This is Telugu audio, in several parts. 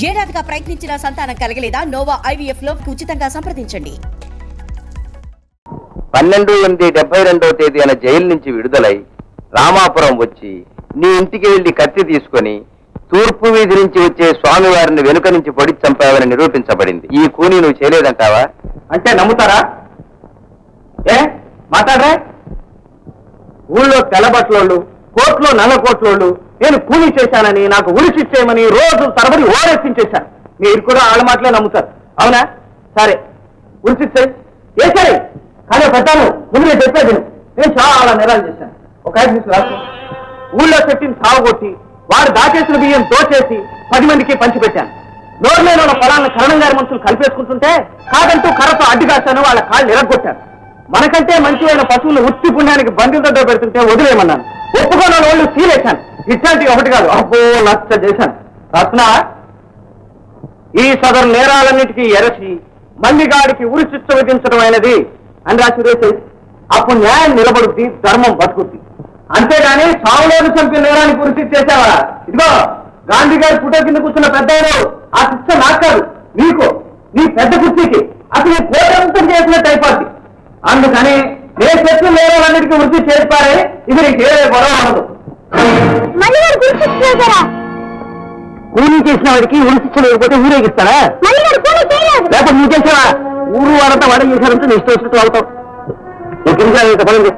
ఏడాదిగా ప్రయత్నించిన సంతానం కలగలేదా? నోవా IVF లో ఉచితంగా సంప్రదించండి. 12/8/72 జైలు నుంచి విడుదలై రామాపురం వచ్చి నీ ఇంటికి వెళ్లి కత్తి తీసుకుని తూర్పు వీధి నుంచి వచ్చే స్వామివారిని వెనుక నుంచి పొడి చంపావని నిరూపించబడింది. ఈ కూని నువ్వు చేయలేదంటావా? అంటే నమ్ముతారా? మాట్లాడరా? ఊళ్ళో తెల్లబట్లోళ్ళు, కోర్టులో నల్ల కోట్లోళ్ళు నేను కూలీ చేశానని, నాకు ఉరిశిచ్చేయమని రోజు తరబడి ఓరెత్తించేశాను. మీరు కూడా వాళ్ళ మాటలే నమ్ముతారు, అవునా? సరే, ఉరిశిచ్చే ఏ సరే కానీ పెట్టాను. ముందు నేను చెప్పేది నేను చాలా నేరాలు చేశాను. ఒక 5 నిమిషాలు రాసు. ఊళ్ళో చెట్టిని సాగుకొట్టి వాడు దాచేసిన బియ్యం దోచేసి 10 మందికి పంచిపెట్టాను. నోరులేని పొలాలను కరణం గారి మనుషులు కలిపేసుకుంటుంటే కాదంటూ కర్రతో అడ్డుగాశాను, వాళ్ళ కాళ్ళు ఎరగొట్టాను. మనకంటే మంచివైన పశువులు ఉత్తి పుణ్యానికి బండి దగ్గర పెడుతుంటే వదిలేయమన్నాను. ఒప్పుకోని వాళ్ళు సీలేశాను. ఇట్లాంటి ఒకటి కాదు, అబ్బో నచ్చ చేశాను. రాసునా ఈ సదరు నేరాలన్నిటికీ ఎరసి మల్లిగాడికి ఉరి శిక్ష విధించడం అయినది అని రాసి వేసి అప్పుడు న్యాయం నిలబడుద్ది, ధర్మం బతుకుద్ది. అంతేగాని సావులోని చంపి నేరానికి ఉరి శిక్ష చేశావా? ఇదిగో గాంధీ గారి ఫోటో కింద కూర్చున్న పెద్ద ఆ శిక్ష నాకు కాదు, నీకు, నీ పెద్ద కుర్చీకి అసలు కోటంతం చేసినట్టు అయిపోద్ది. అందుకని నేను చెప్పిన నేరాలన్నిటికీ ఉరి శిక్ష చేస్తారే, ఇది నీకు ఏ గొడవ ఉండదు. కూలీ చేసిన వాడికి ఉరి శిక్ష లేకపోతే ఊరేగిస్తారా? లేకపోతే నువ్వు చేసావా? ఊరు వాడంతా వాడే చేశారంటే నీ ఇష్టం వచ్చినట్టు అవుతావు. పడింది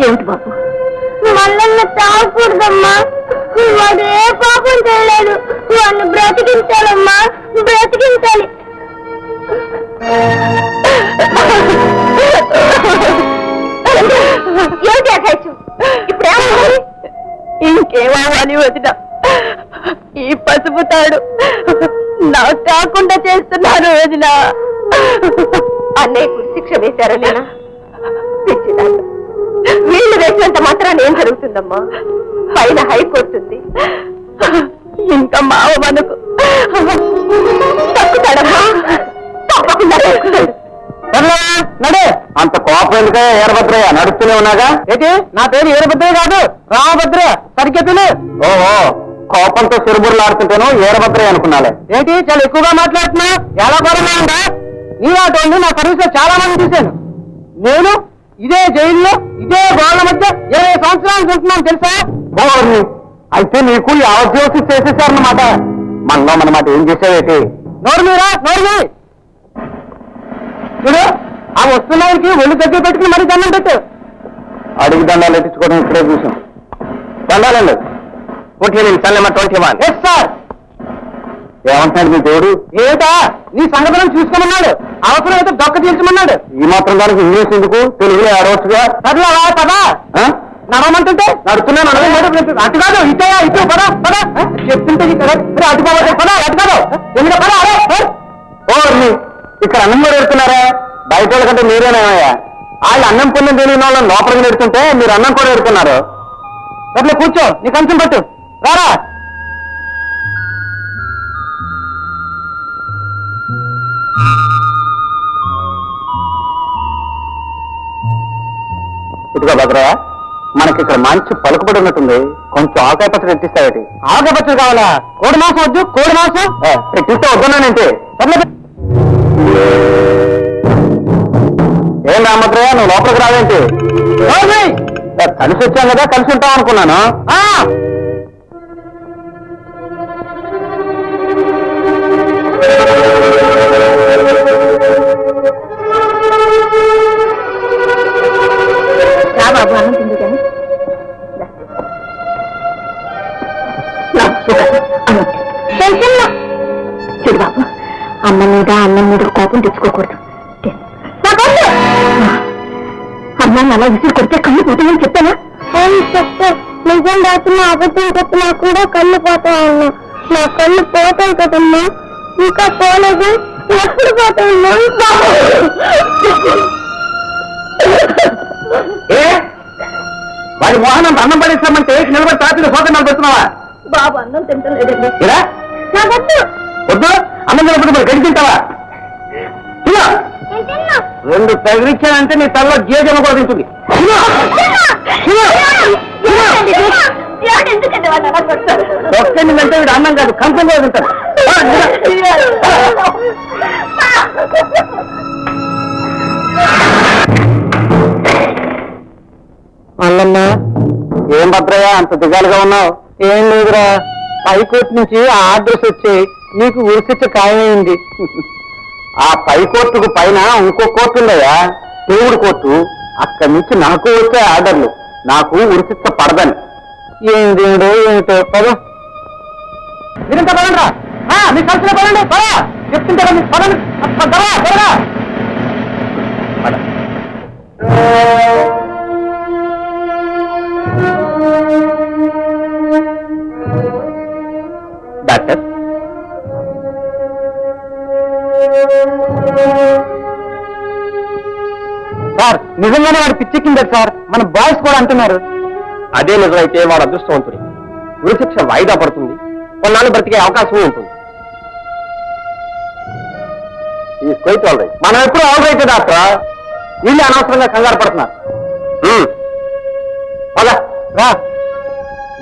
ఏమిటి బాబు? మల్లన్న తాగకూడదమ్మా, వాడు ఏ పాపం చేయలేదు. వాడిని బ్రతికించాలమ్మా, బ్రతికించాలి. ఏమిటి అకాయచ్చు? ఇప్పుడు ఇంకేమవ్వాలి వదిన? ఈ పసుపు తాడు నాకు కాకుండా చేస్తున్నారు వదిన. అన్నయ్య శిక్ష వేశారా? నేనా తెచ్చిదాన్ని వీళ్ళు వేసినంత మాత్రాన్ని ఏం జరుగుతుందమ్మా? పైన హైకోర్టుంది, ఇంకా మావ మనకు తక్కుతాడమ్మా, తప్పకుండా నడే. అంత కోపం ఎందుకే ఏరభద్రయ్య? నడుస్తూనే ఉన్నాగా. ఏంటి నా పేరు ఏరభద్రయ్య కాదు, రామభద్ర. సరిగ్గా పిలు. ఓహో, కోపంతో సిరుబుర్లు ఆడుతుంటాను ఏరభద్రయ్య అనుకున్నాలే. ఏంటి చాలా ఎక్కువగా మాట్లాడుతున్నా? ఎలా గొడవగా ఉందా? నీ ఆటోని నా సర్వీస్ లో చాలా మంది చూశాను. నేను ఇదే జైల్లో ఇదే గోళ్ల మధ్య 20 సంవత్సరాలు ఉంటున్నాను తెలుసా? అయితే నీకు ఈ అవధ్యోసి చేసేసారన్నమాట. మనలో మనమాట ఏం చేసావేటి? నోరు మీరా, నోరు మీ చూడు. ఆ వస్తున్నానికి ఒళ్ళు దగ్గర పెట్టుకుని మరీ దండం పెట్టు. అడిగి దండాలు ఎట్టించుకోవడం ఇప్పుడే చూసాం. దండాలండి. 21 ఎస్ సార్. ఏమంటున్నాడు మీ దేవుడు? ఏటా నీ సంగతులను చూసుకోమన్నాడు, అవసరం అయితే దొక్క తీర్చమన్నాడు. ఈ మాత్రం దానికి ఇంగ్లీష్ ఎందుకు? తెలుగులో ఆడవచ్చుగా. సర్లే పదా నడవమంటుంటే నడుతున్నాను. అటు కాదు ఇటే, ఇటు పదా పదా చెప్తుంటే అటు పోవాలి. పదా అటు కాదు ఎందుకు పదా? ఓ ఇక్కడ అన్నం కూడా పెడుతున్నారా? బయట వాళ్ళ కంటే మీరేనేమయ్యా? వాళ్ళు అన్నం పుణ్యం తెలియని వాళ్ళని లోపలికి పెడుతుంటే మీరు అన్నం కూడా పెడుతున్నారు. అట్లా కూర్చో, నీ కంచం పట్టు, రారా. ఇదిగో భద్రయ్య, మనకి ఇక్కడ మంచి పలుకుబడి ఉన్నట్టుంది. కొంచెం ఆకాయ పచ్చడి ఎట్టిస్తావేటి? ఆకాయ పచ్చడి కావాలా? కోడి మాంసం వద్దు, కోడి మాంసం పెట్టిస్తే వద్దన్నానంటే. ఏం రామభద్రయ్య, నువ్వు లోపలికి రావేంటి? కలిసి వచ్చాం కదా, కలిసి ఉంటాం అనుకున్నాను. బాబు అన్నం తింది కానీ చూడు బాబు, అన్నం మీద కోపం తెచ్చుకోకూడదు. అన్నాన్ని అలా విసిరి కొడితే కళ్ళు పోతాయని చెప్పానా? చెప్తే నిజం రాస్తున్నా అబద్ధం చెప్పినా కూడా కళ్ళు పోతా ఉన్నా. నా కళ్ళు పోతాయి కదమ్మా, ఇంకా పోలేదు. ఎప్పుడు పోతాయమ్మా? వాడి మోహనం అన్నం పడేస్తామంటే నిలబడి తాపిన సోకన్నాలు పెడుతున్నావా? బాబు అన్నం తింటలేదండి. వద్దు, అన్నం తినప్పుడు మరి గడి తింటావా? 2 తగిలిచ్చానంటే నీ తలలో జీజన కూడా తింటుంది. ఎందుకంటే వాళ్ళు అలా కొడతారు? ఒక్కనిందంటే వీడు అన్నం కాదు కంపం కాదు ఉంటారు. అల్లన్న ఏం భద్రయ్య అంత దిగాలుగా ఉన్నావు? ఏం లేదురా, పైకోర్టు నుంచి ఆర్డర్స్ వచ్చాయి, నీకు ఉరిశిక్ష ఖాయమైంది. ఆ పైకోర్టుకు పైన ఇంకో కోర్టు ఉందయ్యా, దేవుడి కోర్టు. అక్కడి నుంచి నాకు వచ్చే ఆర్డర్లు, నాకు ఉరిశిక్ష పడదని. ఏం దేవుడు ఏమిటో పద. మీరింత పదండ్రా, మీ కలిసిన పదండి, పద చెప్తుంటారా మీకు పదండి. డాక్టర్, సార్ నిజంగానే వాడు పిచ్చెక్కింది సార్, మన బాయ్స్ కూడా అంటున్నారు. అదే నిజమైతే వాడు అదృష్టవంతుడి. ఉరిశిక్ష వాయిదా పడుతుంది, కొన్నాళ్ళు బ్రతికే అవకాశం ఉంటుంది. మనం ఎప్పుడు ఆల్ రైట్ డాక్టర్, వీళ్ళు అనవసరంగా కంగారు పడుతున్నారు.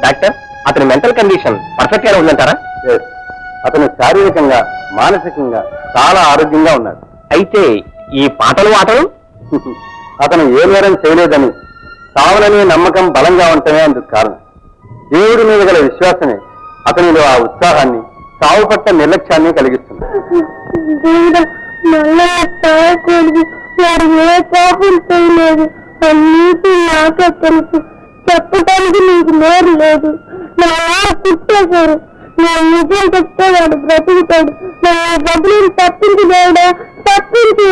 డాక్టర్, అతని మెంటల్ కండిషన్ పర్ఫెక్ట్ గా ఉందంటారా? అతను శారీరకంగా మానసికంగా చాలా ఆరోగ్యంగా ఉన్నాడు. అయితే ఈ పాటలు ఆటలు అతను ఏ నేరం చేయలేదని సావననే నమ్మకం బలంగా ఉండటమే అందుకు కారణం. దేవుడి మీద గల విశ్వాసమే అతనిలో ఆ ఉత్సాహాన్ని, సావు పట్ల నిర్లక్ష్యాన్ని కలిగిస్తుంది. వాడు ఏ పాపం చేయలేదు, అన్నిటి నాకే తెలుసు. చెప్పడానికి నీకు నోరు లేదు. నా పుట్టేశారు, నా నిజం చెప్తే వాడు బ్రతుకుతాడు. నా బదులు తప్పించి దేవుడా, తప్పించు.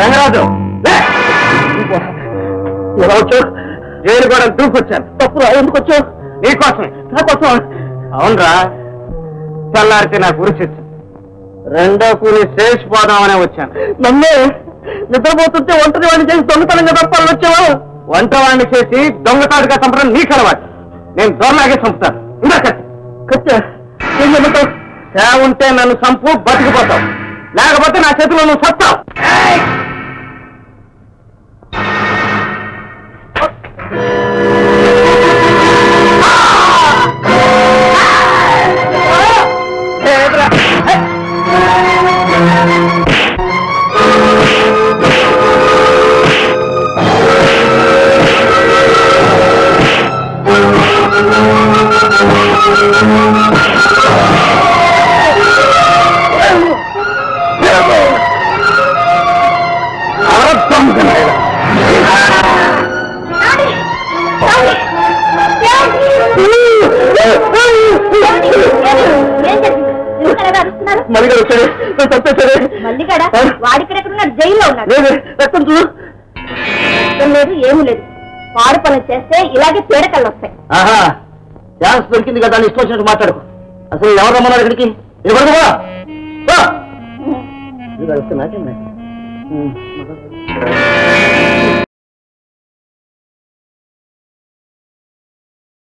రంగరాజు, ఎలా వచ్చావు? జైలు కూడా దూకొచ్చాను. తప్పు ఎందుకు వచ్చావు? నీకోసమే. నాకోసం? అవునరా, చల్లారితే నాకు ఉరిశిక్ష. రెండో కూలి చేసిపోదామనే వచ్చాను. నన్నే నిద్రపోతుంటే ఒంటరి వాడిని చేసి దొంగతనంగా తప్పాలని వచ్చావా? వంటవాడిని చేసి దొంగతాడుగా చంపడం నీకు అలవాటు. నేను దొరలాగే చంపుతాను. ఇంకా కత్తి ఏం చెబుతావు? సేవ ఉంటే నన్ను చంపు, బతికిపోతావు. లేకపోతే నా చేతిలో నువ్వు సత్తావు. వాడిక్కడెక్కడున్నాడు? జైల్లో ఉన్నాడు. లేదు, ఏమీ లేదు. వాడు పనులు చేస్తే ఇలాగే పీడకళ్ళు వస్తాయి. ఛాన్స్ దొరికింది కదా, ఇష్టం వచ్చినట్టు మాట్లాడుకో. అసలు ఎవరు రమ్మన్నారు ఇక్కడికి? నాకేం